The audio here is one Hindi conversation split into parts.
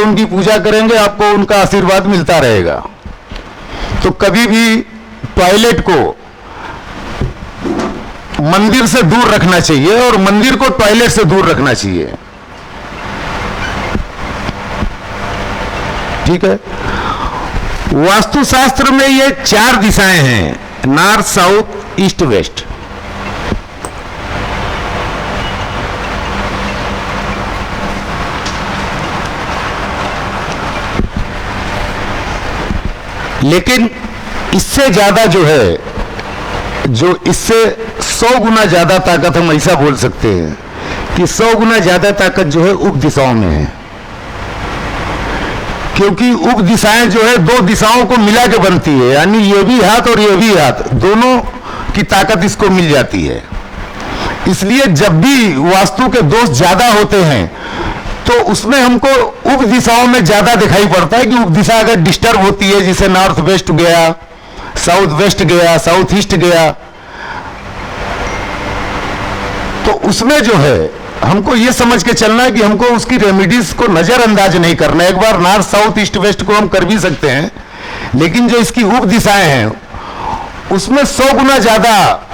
उनकी पूजा करेंगे, आपको उनका आशीर्वाद मिलता रहेगा। तो कभी भी टॉयलेट को मंदिर से दूर रखना चाहिए और मंदिर को टॉयलेट से दूर रखना चाहिए। ठीक है। वास्तुशास्त्र में ये 4 दिशाएं हैं, नॉर्थ, साउथ, ईस्ट, वेस्ट। लेकिन इससे ज्यादा जो है, जो इससे 100 गुना ज्यादा ताकत, हम ऐसा बोल सकते हैं कि 100 गुना ज्यादा ताकत जो है उप दिशाओं में है। क्योंकि उप दिशाएं जो है 2 दिशाओं को मिला के बनती है, यानी ये भी हाथ और ये भी हाथ, दोनों की ताकत इसको मिल जाती है। इसलिए जब भी वास्तु के दोष ज्यादा होते हैं तो उसमें हमको उप दिशाओं में ज्यादा दिखाई पड़ता है कि उप दिशा अगर डिस्टर्ब होती है, जैसे नॉर्थ वेस्ट गया, साउथ वेस्ट गया, साउथ ईस्ट गया, तो उसमें जो है हमको ये समझ के चलना है कि हमको उसकी रेमेडीज को नजरअंदाज नहीं करना। एक बार नॉर्थ, साउथ, ईस्ट, वेस्ट को हम कर भी सकते हैं, लेकिन जो इसकी उप दिशाएं हैं उसमें 100 गुना ज्यादा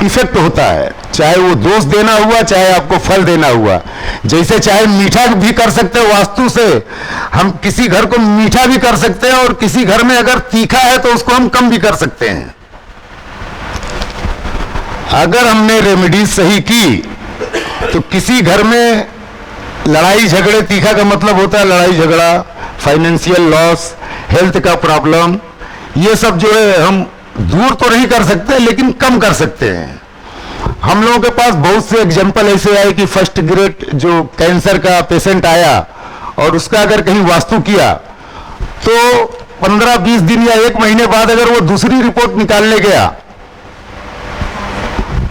इफेक्ट होता है। चाहे वो दोष देना हुआ, चाहे आपको फल देना हुआ। जैसे चाहे मीठा भी कर सकते हैं वास्तु से, हम किसी घर को मीठा भी कर सकते हैं, और किसी घर में अगर तीखा है तो उसको हम कम भी कर सकते हैं। अगर हमने रेमेडीज सही की तो किसी घर में लड़ाई झगड़े, तीखा का मतलब होता है लड़ाई झगड़ा, फाइनेंशियल लॉस, हेल्थ का प्रॉब्लम, ये सब जो है हम दूर तो नहीं कर सकते लेकिन कम कर सकते हैं। हम लोगों के पास बहुत से एग्जाम्पल ऐसे आए कि फर्स्ट ग्रेड जो कैंसर का पेशेंट आया और उसका अगर कहीं वास्तु किया तो 15-20 दिन या 1 महीने बाद अगर वो दूसरी रिपोर्ट निकालने गया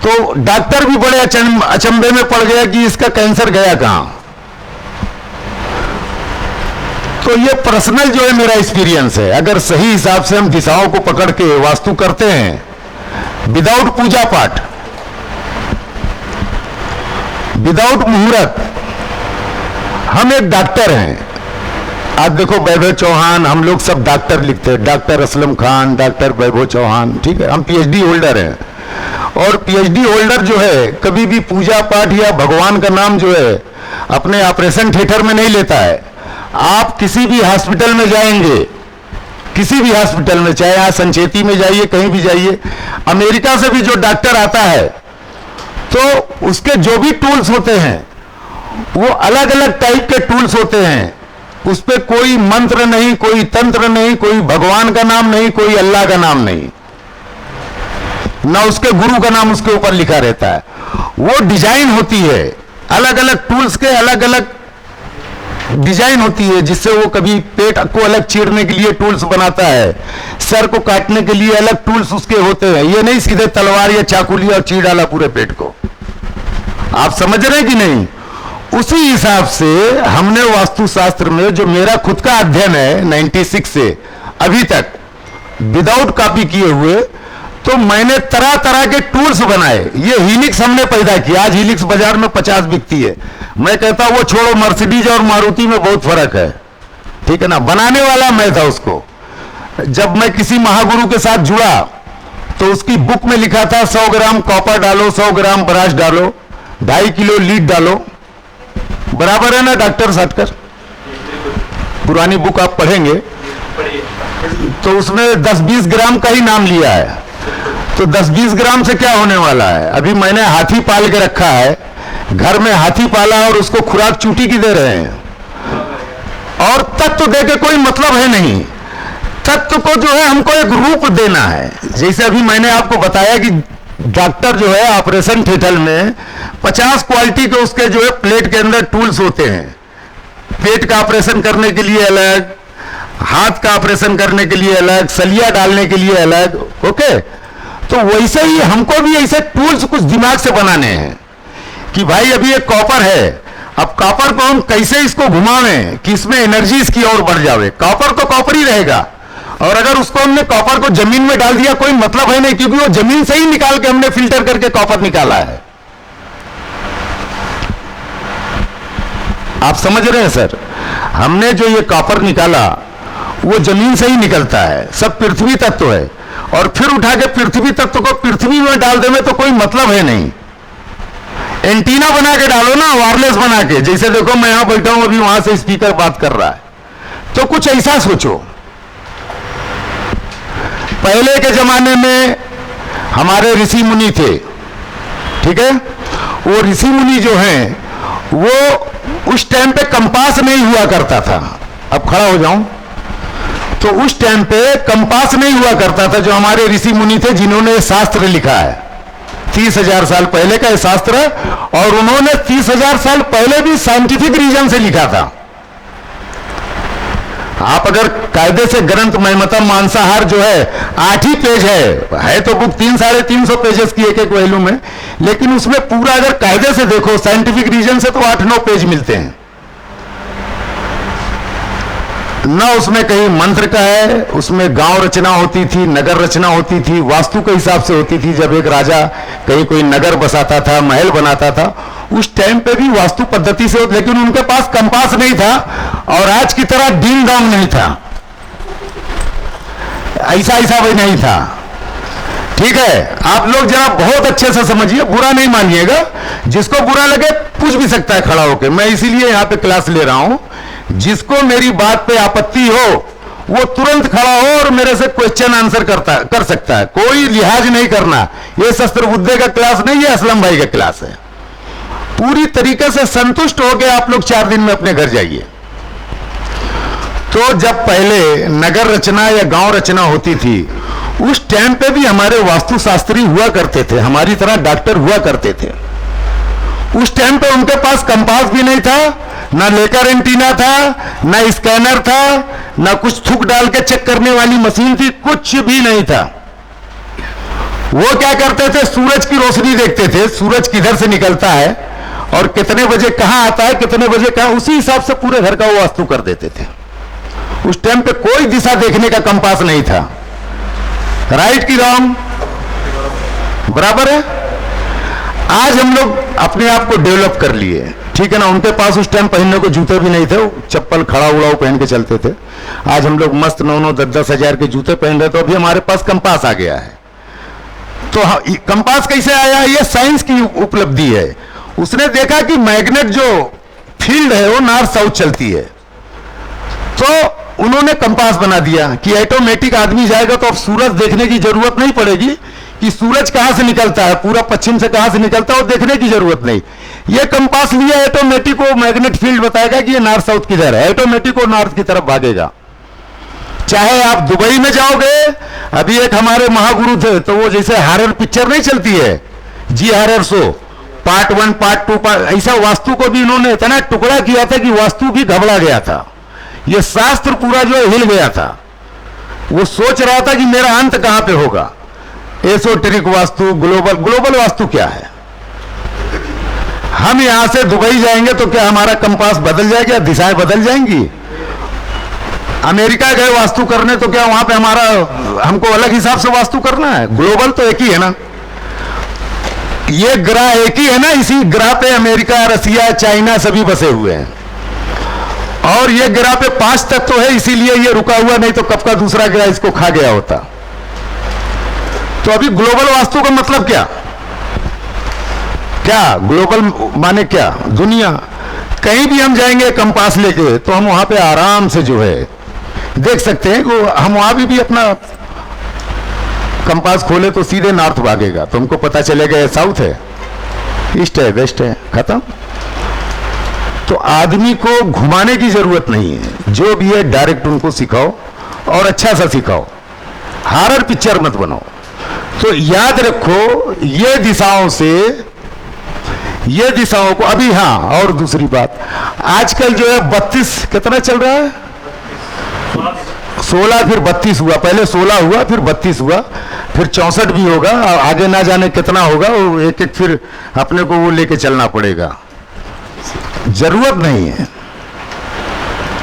तो डॉक्टर भी बड़े अचंभे में पड़ गया कि इसका कैंसर गया कहां। तो ये पर्सनल जो है मेरा एक्सपीरियंस है। अगर सही हिसाब से हम दिशाओं को पकड़ के वास्तु करते हैं, विदाउट पूजा पाठ, विदाउट मुहूर्त, हम एक डॉक्टर हैं। आज देखो वैभव चौहान, हम लोग सब डॉक्टर लिखते हैं, डॉक्टर असलम खान, डॉक्टर वैभव चौहान, ठीक है, हम पीएचडी होल्डर हैं। और पीएचडी होल्डर जो है कभी भी पूजा पाठ या भगवान का नाम जो है अपने ऑपरेशन थिएटर में नहीं लेता है। आप किसी भी हॉस्पिटल में जाएंगे, किसी भी हॉस्पिटल में, चाहे आप संचेती में जाइए, कहीं भी जाइए, अमेरिका से भी जो डॉक्टर आता है तो उसके जो भी टूल्स होते हैं वो अलग अलग टाइप के टूल्स होते हैं। उस पर कोई मंत्र नहीं, कोई तंत्र नहीं, कोई भगवान का नाम नहीं, कोई अल्लाह का नाम नहीं, ना उसके गुरु का नाम उसके ऊपर लिखा रहता है। वो डिजाइन होती है, अलग अलग टूल्स के अलग अलग डिजाइन होती है, जिससे वो कभी पेट को अलग चीरने के लिए टूल्स बनाता है, सर को काटने के लिए अलग टूल्स उसके होते हैं। ये नहीं सीधे तलवार या चाकू लिया और चीर डाला पूरे पेट को। आप समझ रहे हैं कि नहीं? उसी हिसाब से हमने वास्तुशास्त्र में, जो मेरा खुद का अध्ययन है 96 से अभी तक विदाउट कॉपी किए हुए, तो मैंने तरह तरह के टूल्स बनाए। ये हीलिक्स हमने पैदा किया। आज हीलिक्स बाजार में 50 बिकती है। मैं कहता हूं वो छोड़ो, मर्सिडीज और मारुति में बहुत फर्क है, ठीक है ना। बनाने वाला मैं था उसको। जब मैं किसी महागुरु के साथ जुड़ा तो उसकी बुक में लिखा था 100 ग्राम कॉपर डालो, 100 ग्राम ब्रास डालो, 2.5 किलो लीड डालो। बराबर है ना डॉक्टर साटकर? पुरानी बुक आप पढ़ेंगे तो उसमें 10-20 ग्राम का ही नाम लिया है। तो 10-20 ग्राम से क्या होने वाला है? अभी मैंने हाथी पाल के रखा है, घर में हाथी पाला और उसको खुराक चूटी की दे रहे हैं, और तत्व दे के कोई मतलब है नहीं। तत्व को जो है हमको एक रूप देना है। जैसे अभी मैंने आपको बताया कि डॉक्टर जो है ऑपरेशन थिएटर में 50 क्वालिटी के उसके जो है प्लेट के अंदर टूल्स होते हैं। पेट का ऑपरेशन करने के लिए अलग, हाथ का ऑपरेशन करने के लिए अलग, सलिया डालने के लिए अलग, ओके। तो वैसे ही हमको भी ऐसे टूल्स कुछ दिमाग से बनाने हैं कि भाई अभी एक कॉपर है, अब कॉपर को हम कैसे इसको घुमावें कि इसमें एनर्जी इसकी और बढ़ जावे। कॉपर तो कॉपर ही रहेगा, और अगर उसको हमने कॉपर को जमीन में डाल दिया कोई मतलब है नहीं, क्योंकि वो जमीन से ही निकाल के हमने फिल्टर करके कॉपर निकाला है। आप समझ रहे हैं सर? हमने जो ये कॉपर निकाला वो जमीन से ही निकलता है, सब पृथ्वी तत्व है, और फिर उठा के पृथ्वी तत्व को पृथ्वी में डाल देवे तो कोई मतलब है नहीं। एंटीना बना के डालो ना, वायरलेस बना के, जैसे देखो मैं यहां बैठा हूं, अभी वहां से स्पीकर बात कर रहा है, तो कुछ ऐसा सोचो। पहले के जमाने में हमारे ऋषि मुनि थे, ठीक है, वो ऋषि मुनि जो हैं वो उस टाइम पे कंपास नहीं हुआ करता था। अब खड़ा हो जाऊं, तो उस टाइम पे कंपास नहीं हुआ करता था। जो हमारे ऋषि मुनि थे जिन्होंने शास्त्र लिखा है, 30,000 साल पहले का शास्त्र, और उन्होंने 30,000 साल पहले भी साइंटिफिक रीजन से लिखा था। आप अगर कायदे से ग्रंथ महिमतम मांसाहार जो है 8 ही पेज है तो बुक 300-350 पेजेस की एक वॉल्यूम है, लेकिन उसमें पूरा अगर कायदे से देखो साइंटिफिक रीजन से तो 8-9 पेज मिलते हैं ना। उसमें कहीं मंत्र का है, उसमें गांव रचना होती थी, नगर रचना होती थी, वास्तु के हिसाब से होती थी। जब एक राजा कहीं कोई नगर बसाता था, महल बनाता था, उस टाइम पे भी वास्तु पद्धति से, लेकिन उनके पास कंपास नहीं था और आज की तरह डील डॉन्ग नहीं था, ऐसा भी नहीं था। ठीक है, आप लोग जरा बहुत अच्छे से समझिए, बुरा नहीं मानिएगा, जिसको बुरा लगे पूछ भी सकता है खड़ा होकर। मैं इसीलिए यहां पे क्लास ले रहा हूं, जिसको मेरी बात पे आपत्ति हो वो तुरंत खड़ा हो और मेरे से क्वेश्चन आंसर कर सकता है, कोई लिहाज नहीं करना। ये शस्त्र बुद्धे का क्लास नहीं है, असलम भाई का क्लास है। पूरी तरीके से संतुष्ट होकर आप लोग 4 दिन में अपने घर जाइए। तो जब पहले नगर रचना या गांव रचना होती थी, उस टाइम पे भी हमारे वास्तुशास्त्री हुआ करते थे, हमारी तरह डॉक्टर हुआ करते थे। उस टाइम पे उनके पास कंपास भी नहीं था, ना लेकर एंटीना था, ना स्कैनर था, ना कुछ थूक डाल के चेक करने वाली मशीन थी, कुछ भी नहीं था। वो क्या करते थे, सूरज की रोशनी देखते थे, सूरज किधर से निकलता है और कितने बजे कहां आता है, कितने बजे कहां, उसी हिसाब से पूरे घर का वो वास्तु कर देते थे। उस टाइम पे कोई दिशा देखने का कंपास नहीं था। राइट की रॉन्ग? बराबर है। आज हम लोग अपने आप को डेवलप कर लिए, ठीक है ना। उनके पास उस टाइम पहनने को जूते भी नहीं थे, चप्पल खड़ा उड़ाऊ पहन के चलते थे। आज हम लोग मस्त 9-9, 10-10 हजार के जूते पहन रहे, तो अभी हमारे पास कंपास आ गया है। तो कंपास कैसे आया? ये साइंस की उपलब्धि है। उसने देखा कि मैग्नेट जो फील्ड है वो नॉर्थ साउथ चलती है, तो उन्होंने कंपास बना दिया कि ऑटोमेटिक आदमी जाएगा तो अब सूरज देखने की जरूरत नहीं पड़ेगी कि सूरज कहां से निकलता है, पूरा पश्चिम से कहां से निकलता है, वो देखने की जरूरत नहीं। ये कंपास लिया, ऑटोमेटिक वो मैग्नेट फील्ड बताएगा कि ये नॉर्थ साउथ किधर है, ऑटोमेटिक वो नॉर्थ की तरफ भागेगा। चाहे आप दुबई में जाओगे, अभी एक हमारे महागुरु थे, तो वो जैसे हॉरर पिक्चर नहीं चलती है, जी हॉरर शो, पार्ट 1, पार्ट 2, ऐसा वास्तु को भी इन्होंने इतना टुकड़ा किया था कि वास्तु भी घबरा गया था। ये शास्त्र पूरा जो हिल गया था, वो सोच रहा था कि मेरा अंत कहां पे होगा। एसोटेरिक वास्तु, ग्लोबल वास्तु क्या है? हम यहां से दुबई जाएंगे तो क्या हमारा कंपास बदल जाएगा, दिशाएं बदल जाएंगी? अमेरिका गए वास्तु करने तो क्या वहां पे हमको अलग हिसाब से वास्तु करना है? ग्लोबल तो एक ही है ना, ये ग्रह एक ही है ना, इसी ग्रह पे अमेरिका, रसिया, चाइना सभी बसे हुए हैं, और ये ग्रह पे 5 तत्व है, इसीलिए ये रुका हुआ, नहीं तो कब का दूसरा ग्रह इसको खा गया होता। तो अभी ग्लोबल वास्तु का मतलब क्या? ग्लोबल माने क्या? दुनिया। कहीं भी हम जाएंगे कंपास लेके तो हम वहां पे आराम से जो है देख सकते हैं कि हम वहां भी अपना कंपास खोले तो सीधे नॉर्थ भागेगा, तो हमको पता चलेगा ये साउथ है, ईस्ट है, वेस्ट है, खत्म। तो आदमी को घुमाने की जरूरत नहीं है, जो भी है डायरेक्ट उनको सिखाओ और अच्छा सा सिखाओ, हॉरर पिक्चर मत बनाओ। तो याद रखो, ये दिशाओं को अभी, हाँ, और दूसरी बात, आजकल जो है 32 कितना चल रहा है, 16 फिर 32 हुआ, पहले 16 हुआ फिर 32 हुआ, फिर 64 भी होगा, और आगे ना जाने कितना होगा, वो एक फिर अपने को वो लेके चलना पड़ेगा। जरूरत नहीं है,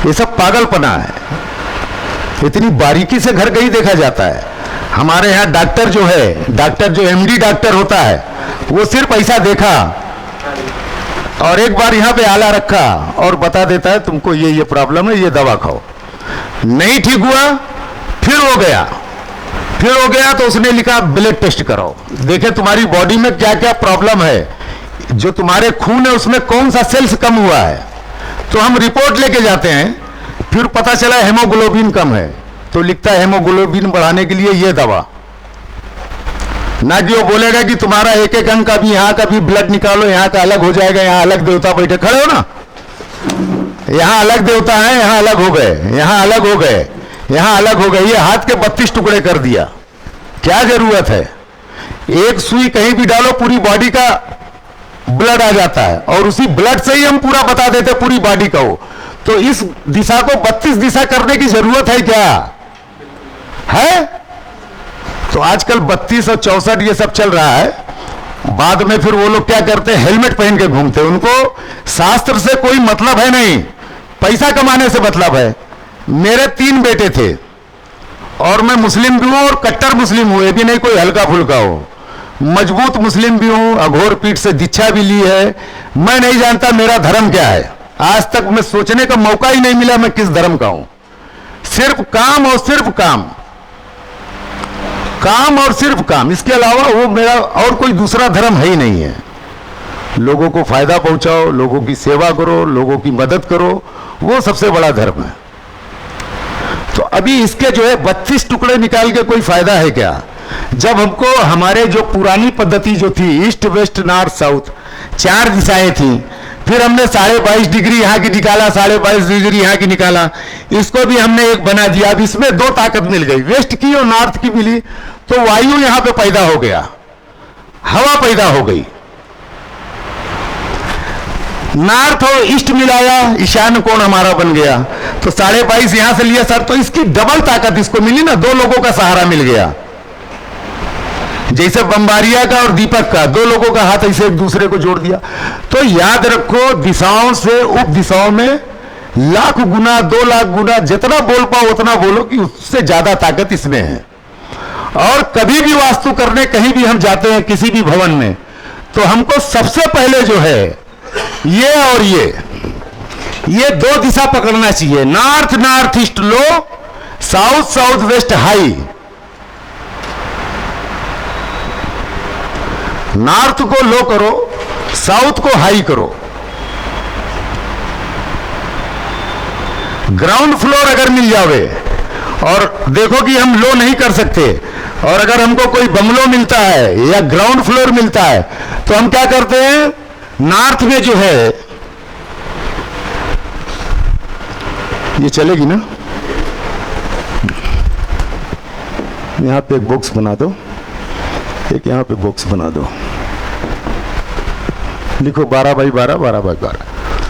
ये सब पागलपना है। इतनी बारीकी से घर कहीं देखा जाता है? हमारे यहाँ डॉक्टर जो एमडी डॉक्टर होता है, वो सिर्फ ऐसा देखा और एक बार यहाँ पे आला रखा और बता देता है तुमको ये प्रॉब्लम है, ये दवा खाओ। नहीं ठीक हुआ, फिर हो गया तो उसने लिखा ब्लड टेस्ट कराओ, देखे तुम्हारी बॉडी में क्या क्या प्रॉब्लम है, जो तुम्हारे खून है उसमें कौन सा सेल्स कम हुआ है। तो हम रिपोर्ट लेके जाते हैं, फिर पता चला हेमोग्लोबिन कम है, तो लिखता है हेमोग्लोबिन बढ़ाने के लिए ये दवा। ना कि वो बोलेगा कि तुम्हारा एक एक अंग का भी, यहाँ का भी ब्लड निकालो, यहाँ का अलग हो जाएगा, यहाँ अलग देवता बैठे खड़े हो ना, यहाँ अलग देवता है, यहाँ अलग हो गए, यहाँ अलग हो गए, यहाँ अलग हो गए, ये हाथ के 32 टुकड़े कर दिया। क्या जरूरत है? एक सुई कहीं भी डालो पूरी बॉडी का ब्लड आ जाता है, और उसी ब्लड से ही हम पूरा बता देते पूरी बॉडी का हो। तो इस दिशा को 32 दिशा करने की जरूरत है क्या? है? तो आजकल 32 और 64 ये सब चल रहा है। बाद में फिर वो लोग क्या करते हैं, हेलमेट पहन के घूमते हैं। उनको शास्त्र से कोई मतलब है नहीं, पैसा कमाने से मतलब है। मेरे 3 बेटे थे और मैं मुस्लिम भी हूं और कट्टर मुस्लिम हूं, ये भी नहीं कोई हल्का फुल्का हो, मजबूत मुस्लिम भी हूं, अघोर पीठ से दीक्षा भी ली है। मैं नहीं जानता मेरा धर्म क्या है, आज तक मैं सोचने का मौका ही नहीं मिला मैं किस धर्म का हूं। सिर्फ काम और सिर्फ काम, काम और सिर्फ काम, इसके अलावा वो मेरा और कोई दूसरा धर्म है ही नहीं है। लोगों को फायदा पहुंचाओ, लोगों की सेवा करो, लोगों की मदद करो, वो सबसे बड़ा धर्म है। तो अभी इसके जो है 32 टुकड़े निकाल के कोई फायदा है क्या? जब हमको हमारे जो पुरानी पद्धति जो थी, ईस्ट वेस्ट नॉर्थ साउथ 4 दिशाएं थी, फिर हमने 22.5 डिग्री यहाँ की निकाला, 22.5 डिग्री यहाँ की निकाला, इसको भी हमने एक बना दिया। अब इसमें 2 ताकत मिल गई, वेस्ट की और नॉर्थ की मिली, तो वायु यहाँ पे पैदा हो गया, हवा पैदा हो गई। नॉर्थ और ईस्ट मिलाया, ईशान कोण हमारा बन गया, तो 22.5 यहां से लिया सर, तो इसकी डबल ताकत इसको मिली ना, 2 लोगों का सहारा मिल गया। जैसे बम्बारिया का और दीपक का, 2 लोगों का हाथ ऐसे एक दूसरे को जोड़ दिया। तो याद रखो, दिशाओं से उप दिशाओं में लाख गुना 2 लाख गुना जितना बोल पाओ उतना बोलो कि उससे ज्यादा ताकत इसमें है। और कभी भी वास्तु करने कहीं भी हम जाते हैं किसी भी भवन में, तो हमको सबसे पहले जो है ये और ये 2 दिशा पकड़ना चाहिए, north north east low, south south west high. North को लो करो, साउथ को हाई करो। ग्राउंड फ्लोर अगर मिल जावे, और देखो कि हम लो नहीं कर सकते, और अगर हमको कोई बंगलो मिलता है या ग्राउंड फ्लोर मिलता है, तो हम क्या करते हैं, नॉर्थ में जो है, ये चलेगी ना, यहां पे एक बॉक्स बना दो, एक यहां पे बॉक्स बना दो, लिखो 12 बाई 12 12 बाई 12।